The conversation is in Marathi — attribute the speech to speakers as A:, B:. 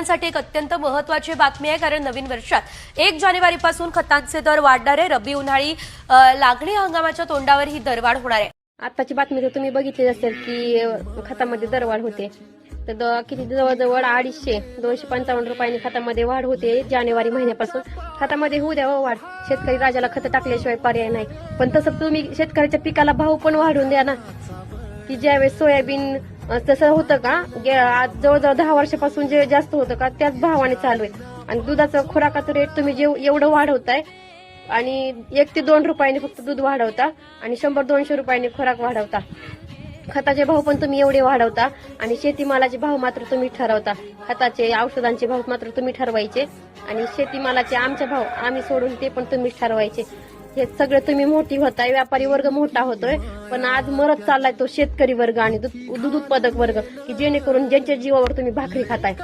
A: साठी एक अत्यंत महत्त्वाची बातमी आहे, कारण नवीन वर्षात 1 जानेवारीपासून खतांचे दर वाढणार आहे. रब्बी उन्हाळी लागणी हंगामाच्या तोंडावर ही दरवाढ होणार आहे.
B: आताची बातमी तर तुम्ही बघितली असेल की खतामध्ये दरवाढ होते. तर किती जवळजवळ 250 रुपयांनी खतामध्ये वाढ होते जानेवारी महिन्यापासून. खतामध्ये होऊ द्या वाढ, शेतकरी राजाला खत टाकल्याशिवाय पर्याय नाही. पण तसं तुम्ही शेतकऱ्याच्या पिकाला भाव पण वाढवून द्या ना. की ज्यावेळेस सोयाबीन तसं होतं का, आज जवळजवळ 10 वर्षापासून जे जास्त होतं का त्याच भावाने चालू आहे. आणि दुधाचं खुराकाचं रेट तुम्ही जे एवढं वाढवताय आणि 1 ते 2 रुपयांनी फक्त दूध वाढवता आणि 100-200 रुपयांनी खुराक वाढवता. खताचे भाव पण तुम्ही एवढे वाढवता आणि शेतीमालाचे भाव मात्र तुम्ही ठरवता. खताचे औषधांचे भाव मात्र तुम्ही ठरवायचे आणि शेतीमालाचे आमचे भाव आम्ही सोडून ते पण तुम्हीच ठरवायचे. हे सगळे तुम्ही मोठी होताय, व्यापारी वर्ग मोठा होतोय, पण आज मरत चाललाय तो शेतकरी वर्ग आणि दूध उत्पादक वर्ग, की जेणेकरून ज्यांच्या जीवावर तुम्ही भाकरी खाताय.